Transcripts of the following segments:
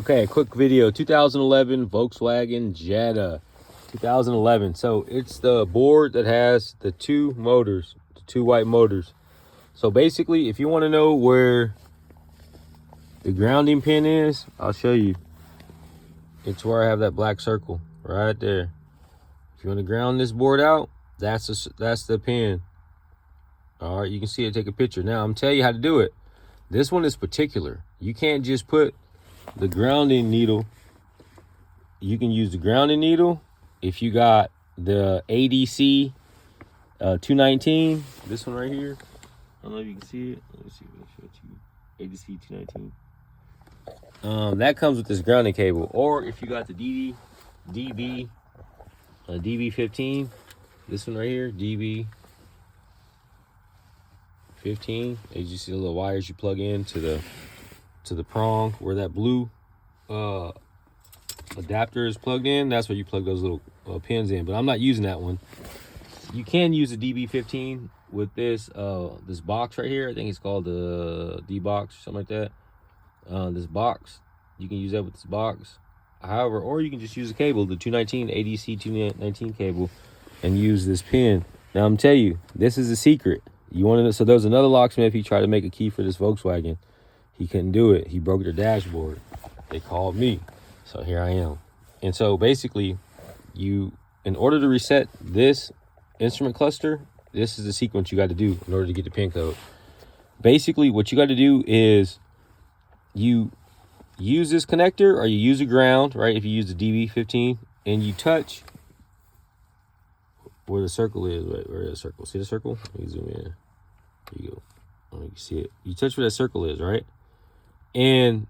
Okay, a quick video. 2011 Volkswagen Jetta. 2011. So it's the board that has the two motors, the two white motors. So basically, if you want to know where the grounding pin is, I'll show you. It's where I have that black circle right there. If you want to ground this board out, that's the pin. All right, you can see it. Take a picture. Now I'm telling you how to do it. This one is particular. You can't just put the grounding needle. You can use the grounding needle if you got the ADC 219. This one right here. I don't know if you can see it. Let me see if I show it to you. ADC 219. That comes with this grounding cable. Or if you got the DB15, this one right here, DB15. As you see the little wires you plug in to the prong where that blue adapter is plugged in. That's where you plug those little pins in, but I'm not using that one. You can use a DB15 with this this box right here. I think it's called the D box or something like that. This box, you can use that with this box. However, or you can just use a cable, the 219 ADC 219 cable, and use this pin. Now I'm telling you, this is a secret. You want to know? So there was another locksmith. He tried to make a key for this Volkswagen. He couldn't do it. He broke their dashboard. They called me. So here I am. And so basically, in order to reset this instrument cluster, this is the sequence you got to do in order to get the pin code. Basically, what you got to do is you use this connector or you use a ground, right? If you use the DB15 and you touch where the circle is, right? Where the circle? See the circle? Let me zoom in. There you go. Oh, you can see it. You touch where that circle is, right? And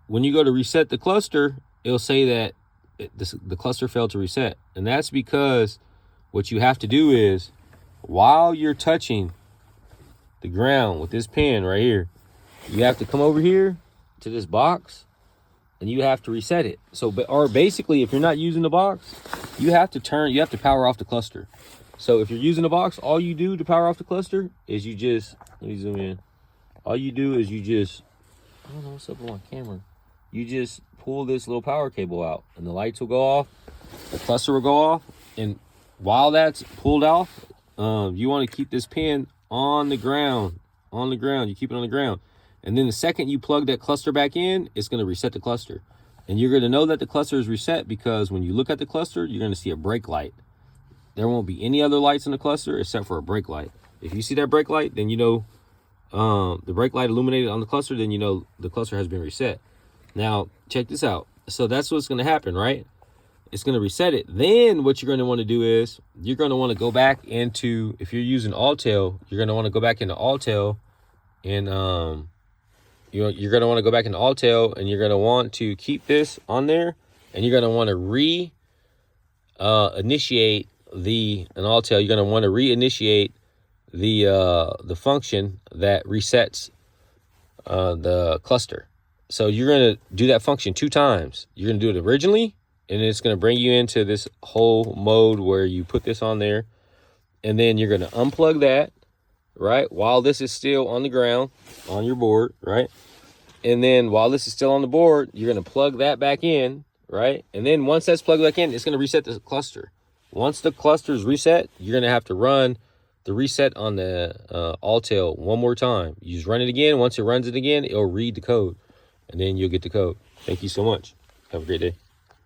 when you go to reset the cluster, it'll say that the cluster failed to reset. And that's because what you have to do is, while you're touching the ground with this pin right here, you have to come over here to this box and you have to reset it. So, or basically, if you're not using the box, you have to power off the cluster. So if you're using the box, all you do to power off the cluster is you just, let me zoom in. All you do is you just, I don't know what's up with my camera. You just pull this little power cable out and the lights will go off, the cluster will go off. And while that's pulled off, you want to keep this pin on the ground, You keep it on the ground. And then the second you plug that cluster back in, it's going to reset the cluster. And you're going to know that the cluster is reset because when you look at the cluster, you're going to see a brake light. There won't be any other lights in the cluster except for a brake light. If you see that brake light, then you know the brake light illuminated on the cluster, then you know the cluster has been reset. Now, check this out. So that's what's going to happen, right? It's going to reset it. Then what you're going to want to do is you're going to want to go back into, if you're using Alltel, you're going to want to go back into Alltel and you're going to want to go back into Alltel and you're going to want to keep this on there and you're going to want to reinitiate you're going to want to reinitiate the function that resets the cluster. So you're going to do that function 2 times. You're going to do it originally, and it's going to bring you into this whole mode where you put this on there. And then you're going to unplug that, right? While this is still on the ground, on your board, right? And then while this is still on the board, you're going to plug that back in, right? And then once that's plugged back in, it's going to reset the cluster. Once the cluster is reset, you're going to have to run the reset on the Alltel one more time. You just run it again. Once it runs it again, it'll read the code. And then you'll get the code. Thank you so much. Have a great day.